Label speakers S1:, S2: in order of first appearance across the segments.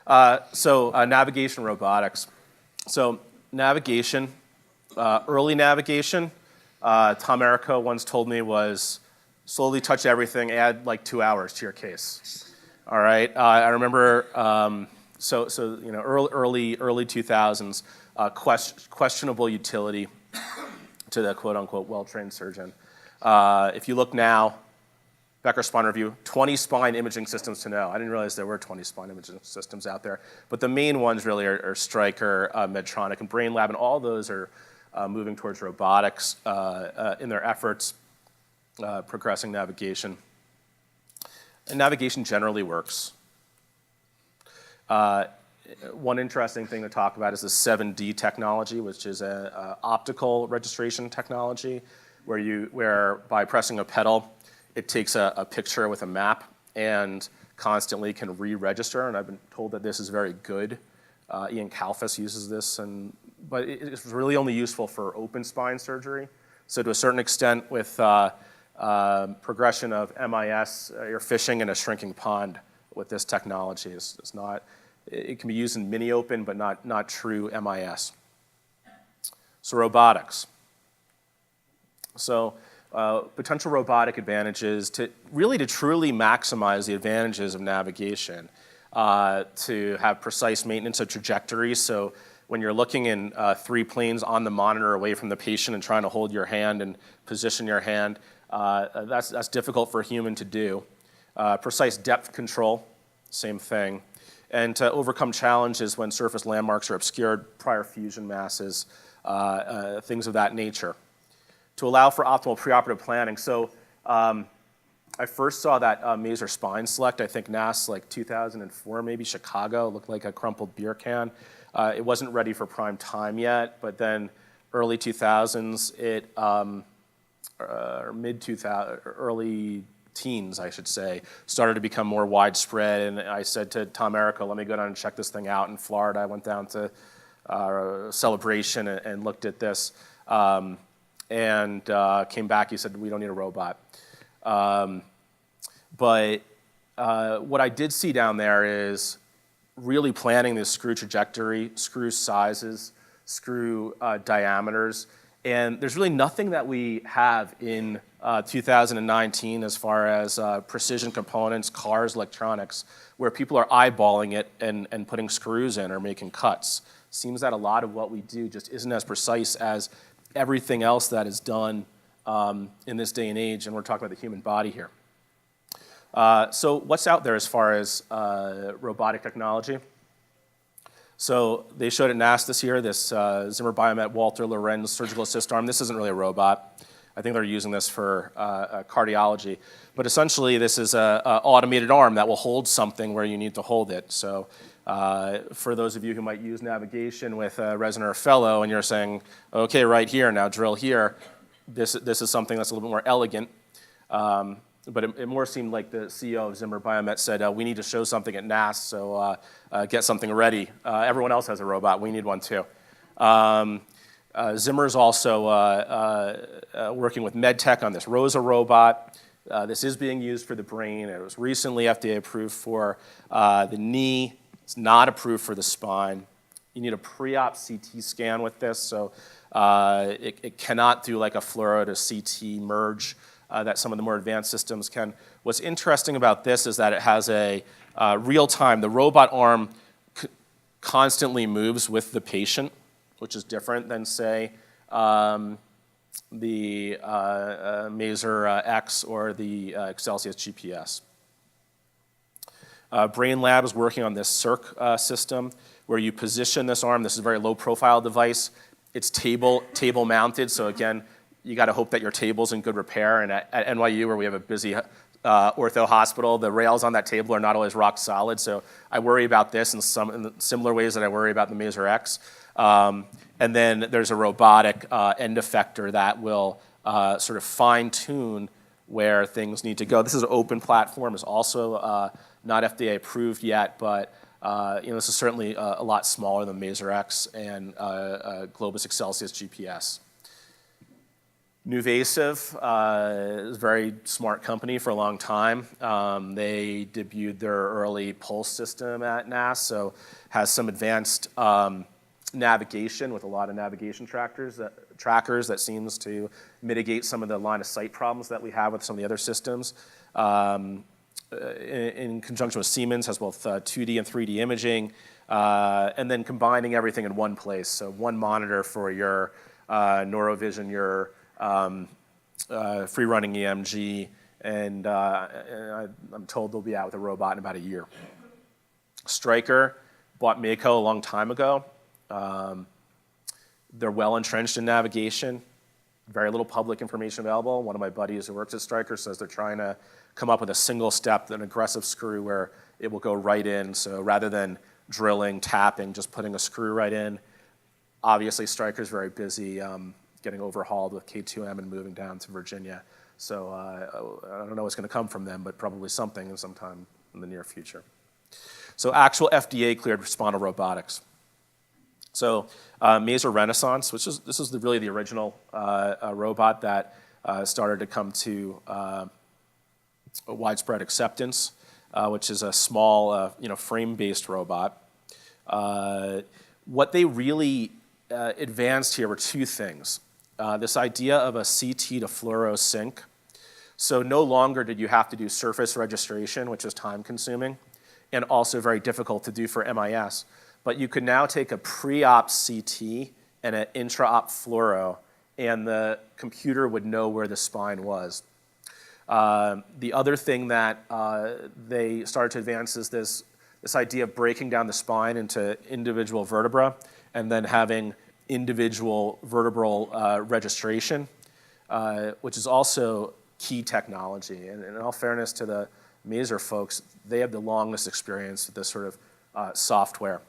S1: Navigation robotics. So navigation, early navigation, Tom Erico once told me was slowly touch everything, add like 2 hours to your case. All right, I remember, early 2000s, questionable utility to the quote unquote well-trained surgeon. If you look now, Becker Spine Review, 20 spine imaging systems to know. I didn't realize there were 20 spine imaging systems out there. But the main ones really are Stryker, Medtronic, and Brainlab, and all those are moving towards robotics in their efforts, progressing navigation. And navigation generally works. One interesting thing to talk about is the 7D technology, which is an optical registration technology where by pressing a pedal, it takes a picture with a map and constantly can re-register, and I've been told that this is very good. Ian Kalfas uses this, but it's really only useful for open spine surgery. So to a certain extent with progression of MIS, you're fishing in a shrinking pond with this technology. It can be used in mini-open, but not true MIS. So robotics. So potential robotic advantages to truly maximize the advantages of navigation, to have precise maintenance of trajectories. So when you're looking in 3 planes on the monitor away from the patient and trying to hold your hand and position your hand, that's difficult for a human to do. Precise depth control, same thing. And to overcome challenges when surface landmarks are obscured, prior fusion masses, things of that nature. To allow for optimal preoperative planning. So I first saw that Maser Spine Select, I think NAS like 2004, maybe Chicago, looked like a crumpled beer can. It wasn't ready for prime time yet, but then early 2000s, or mid-2000s, early teens, I should say, started to become more widespread. And I said to Tom Erico, let me go down and check this thing out in Florida. I went down to Celebration and looked at this. And came back, he said, we don't need a robot. But what I did see down there is really planning the screw trajectory, screw sizes, screw diameters. And there's really nothing that we have in 2019 as far as precision components, cars, electronics, where people are eyeballing it and putting screws in or making cuts. Seems that a lot of what we do just isn't as precise as everything else that is done in this day and age, and we're talking about the human body here. So what's out there as far as robotic technology? So they showed at NAS this year, this Zimmer Biomet Walter Lorenz surgical assist arm. This isn't really a robot. I think they're using this for cardiology. But essentially, this is an automated arm that will hold something where you need to hold it. So for those of you who might use navigation with a resident or fellow, and you're saying, okay, right here, now drill here, this is something that's a little bit more elegant. But it more seemed like the CEO of Zimmer Biomet said, we need to show something at NAS, so get something ready. Everyone else has a robot. We need one too. Zimmer's also working with MedTech on this ROSA robot. This is being used for the brain. It was recently FDA approved for the knee. It's not approved for the spine. You need a pre-op CT scan with this, so it cannot do like a fluoro to CT merge that some of the more advanced systems can. What's interesting about this is that it has a real-time, the robot arm constantly moves with the patient, which is different than, say, the Maser X or the Excelsius GPS. Brainlab is working on this CIRC system where you position this arm. This is a very low-profile device. It's table mounted, so again, you got to hope that your table's in good repair. And at NYU, where we have a busy ortho hospital, the rails on that table are not always rock solid. So I worry about this in similar ways that I worry about the Maser X. And then there's a robotic end effector that will sort of fine-tune where things need to go. This is an open platform. It's also not FDA approved yet, but this is certainly a lot smaller than Maser X and Globus Excelsius GPS. Innovasis is a very smart company for a long time. They debuted their early pulse system at NAS, so has some advanced navigation with a lot of navigation trackers that seems to mitigate some of the line of sight problems that we have with some of the other systems. In conjunction with Siemens, has both 2D and 3D imaging, and then combining everything in one place. So one monitor for your neurovision, your free-running EMG, and I'm told they'll be out with a robot in about a year. Stryker bought Mako a long time ago. They're well entrenched in navigation. Very little public information available. One of my buddies who works at Stryker says they're trying to come up with a single step, an aggressive screw where it will go right in. So rather than drilling, tapping, just putting a screw right in. Obviously, Stryker's very busy getting overhauled with K2M and moving down to Virginia. So I don't know what's going to come from them, but probably something sometime in the near future. So actual FDA cleared spinal robotics. So Maser Renaissance, this is really the original robot that started to come to widespread acceptance, which is a small frame-based robot. What they really advanced here were two things. This idea of a CT to fluoro sync. So no longer did you have to do surface registration, which is time-consuming, and also very difficult to do for MIS. But you could now take a pre-op CT and an intra-op fluoro, and the computer would know where the spine was. The other thing that they started to advance is this idea of breaking down the spine into individual vertebra and then having individual vertebral registration, which is also key technology. And in all fairness to the Maser folks, they have the longest experience with this sort of software.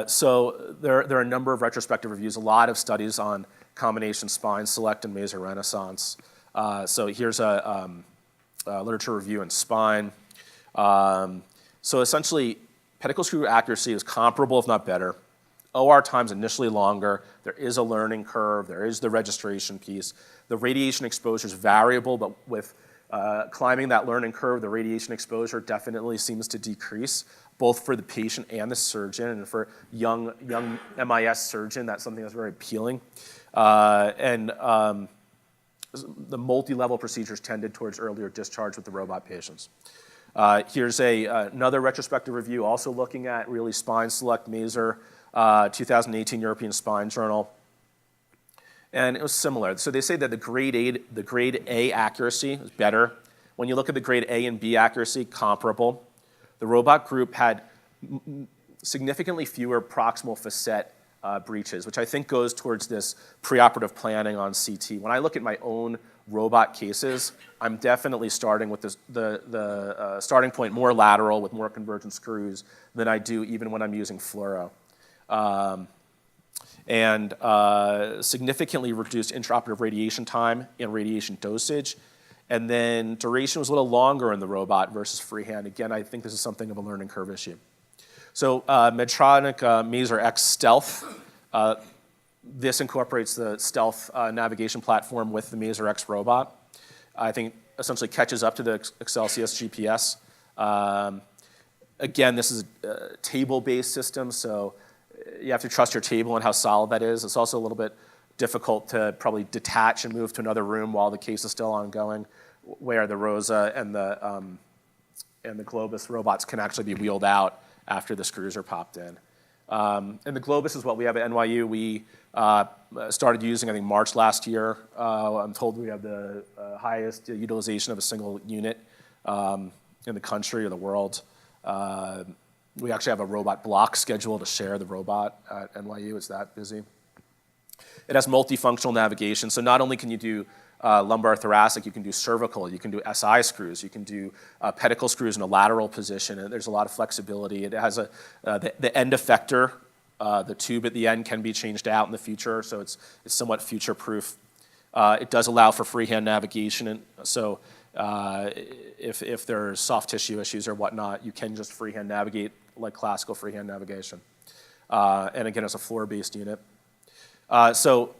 S1: So there are a number of retrospective reviews, a lot of studies on combination spine select and Maser Renaissance. So here's a literature review in spine. So essentially, pedicle screw accuracy is comparable, if not better. OR time's initially longer. There is a learning curve. There is the registration piece. The radiation exposure is variable, but with climbing that learning curve, the radiation exposure definitely seems to decrease, both for the patient and the surgeon. And for young MIS surgeon, that's something that's very appealing. The multi-level procedures tended towards earlier discharge with the robot patients. Here's another retrospective review, also looking at really spine select Maser, 2018 European Spine Journal. And it was similar. So they say that the grade A accuracy is better. When you look at the grade A and B accuracy, comparable. The robot group had significantly fewer proximal facet breaches, which I think goes towards this preoperative planning on CT. When I look at my own robot cases, I'm definitely starting with the starting point more lateral with more convergent screws than I do even when I'm using fluoro. Significantly reduced intraoperative radiation time and radiation dosage. And then duration was a little longer in the robot versus freehand. Again, I think this is something of a learning curve issue. So Medtronic Maser X Stealth. This incorporates the Stealth navigation platform with the Maser X robot. I think essentially catches up to the Excelsius GPS. Again, this is a table-based system, so you have to trust your table and how solid that is. It's also a little bit difficult to probably detach and move to another room while the case is still ongoing, where the ROSA and the Globus robots can actually be wheeled out after the screws are popped in. And the Globus is what we have at NYU. We started using, I think, March last year. I'm told we have the highest utilization of a single unit in the country or the world. We actually have a robot block scheduled to share the robot at NYU. It's that busy. It has multifunctional navigation, so not only can you do lumbar thoracic, you can do cervical, you can do SI screws, you can do pedicle screws in a lateral position, and there's a lot of flexibility. It has the end effector, the tube at the end can be changed out in the future, so it's somewhat future-proof. It does allow for freehand navigation, and so if there's soft tissue issues or whatnot, you can just freehand navigate like classical freehand navigation. And again, it's a floor-based unit. So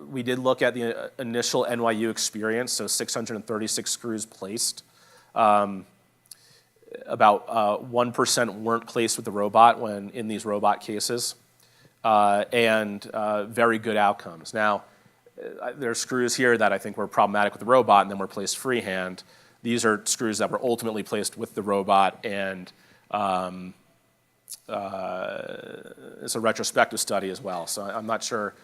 S1: we did look at the initial NYU Experience, so 636 screws placed. About 1% weren't placed with the robot when in these robot cases, and very good outcomes. Now, there are screws here that I think were problematic with the robot and then were placed freehand. These are screws that were ultimately placed with the robot, and it's a retrospective study as well. So I'm not sure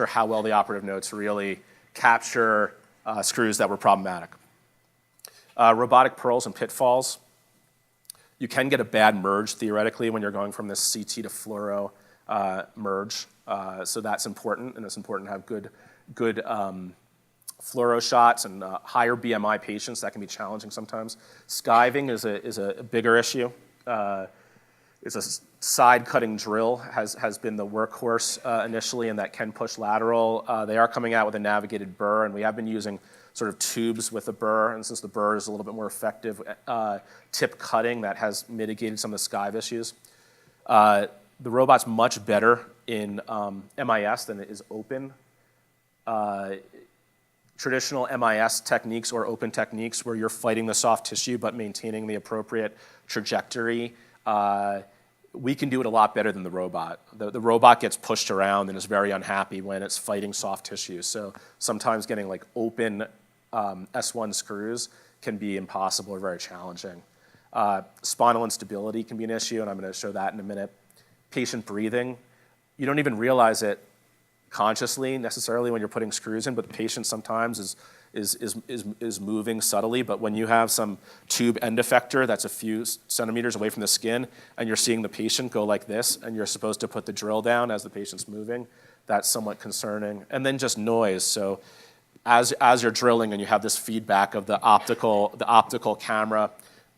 S1: how well the operative notes really capture screws that were problematic. Robotic pearls and pitfalls. You can get a bad merge theoretically when you're going from this CT to fluoro merge. So that's important, and it's important to have good fluoro shots and higher BMI patients. That can be challenging sometimes. Skiving is a bigger issue. It's a side cutting drill has been the workhorse initially, and that can push lateral. They are coming out with a navigated burr, and we have been using sort of tubes with a burr, and since the burr is a little bit more effective tip cutting, that has mitigated some of the skive issues. The robot's much better in MIS than it is open. Traditional MIS techniques or open techniques where you're fighting the soft tissue but maintaining the appropriate trajectory, we can do it a lot better than the robot. The robot gets pushed around and is very unhappy when it's fighting soft tissue. So sometimes getting like open S1 screws can be impossible or very challenging. Spinal instability can be an issue, and I'm going to show that in a minute. Patient breathing, you don't even realize it consciously necessarily when you're putting screws in, but the patient sometimes is moving subtly. But when you have some tube end effector that's a few centimeters away from the skin, and you're seeing the patient go like this, and you're supposed to put the drill down as the patient's moving, that's somewhat concerning. And then just noise. So as you're drilling and you have this feedback of the optical camera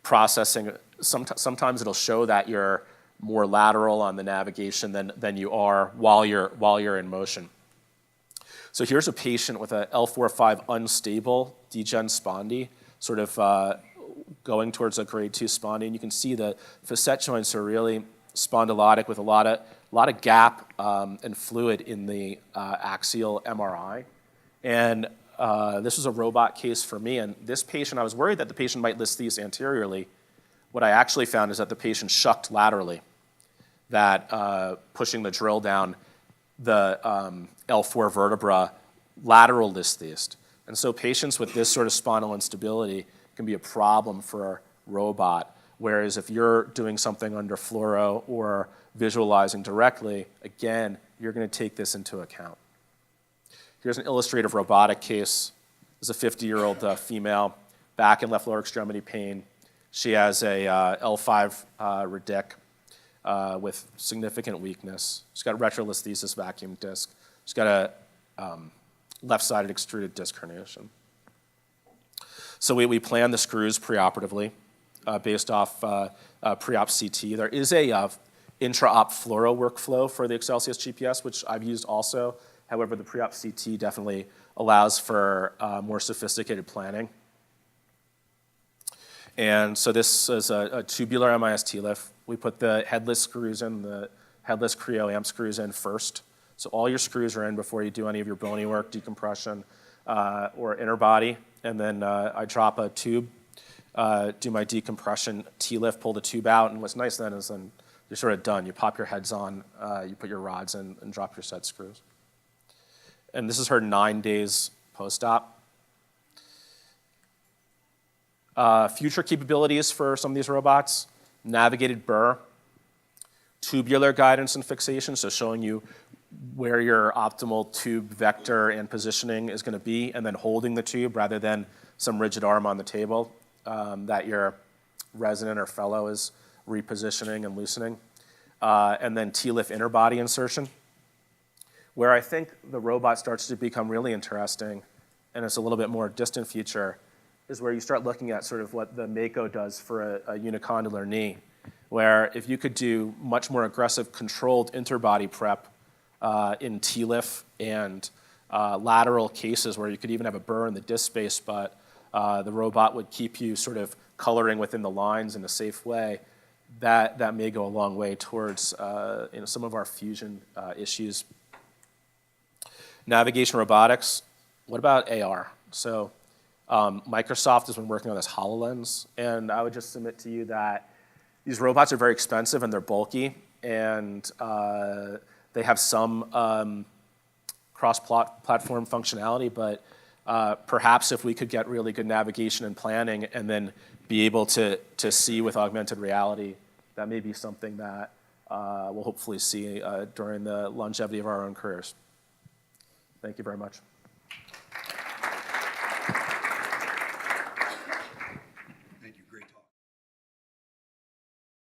S1: processing, sometimes it'll show that you're more lateral on the navigation than you are while you're in motion. So here's a patient with a L4-5 unstable degen spondy, sort of going towards a grade 2 spondy, and you can see the facet joints are really spondylotic with a lot of gap and fluid in the axial MRI. And this was a robot case for me, and this patient, I was worried that the patient might listhese anteriorly. What I actually found is that the patient shucked laterally, that pushing the drill down the L4 vertebra lateral listhesed. And so patients with this sort of spinal instability can be a problem for a robot, whereas if you're doing something under fluoro or visualizing directly, again, you're going to take this into account. Here's an illustrative robotic case. This is a 50-year-old female, back and left lower extremity pain. She has a L5 radic with significant weakness. She's got retrolesthesis vacuum disc. She's got a left-sided extruded disc herniation. So we plan the screws preoperatively based off Preop CT. There is a intra-op fluoro workflow for the Excelsius GPS, which I've used also. However, the Preop CT definitely allows for more sophisticated planning. And so this is a tubular MIS TLIF. We put the headless screws in, the headless Creo amp screws in first. So all your screws are in before you do any of your bony work, decompression, or inner body. And then I drop a tube, do my decompression TLIF, pull the tube out. And what's nice then is then you're sort of done. You pop your heads on, you put your rods in, and drop your set screws. And this is her 9 days post-op. Future capabilities for some of these robots: navigated burr, tubular guidance and fixation, so showing you where your optimal tube vector and positioning is going to be, and then holding the tube rather than some rigid arm on the table that your resident or fellow is repositioning and loosening. And then TLIF inner body insertion. Where I think the robot starts to become really interesting, and it's a little bit more distant future, is where you start looking at sort of what the Mako does for a unicondylar knee, where if you could do much more aggressive controlled interbody prep in TLIF and lateral cases where you could even have a burr in the disc space, but the robot would keep you sort of coloring within the lines in a safe way, that may go a long way towards some of our fusion issues. Navigation robotics, what about AR? So Microsoft has been working on this HoloLens, and I would just submit to you that these robots are very expensive and they're bulky, and they have some cross-platform functionality, but perhaps if we could get really good navigation and planning and then be able to see with augmented reality, that may be something that we'll hopefully see during the longevity of our own careers. Thank you very much.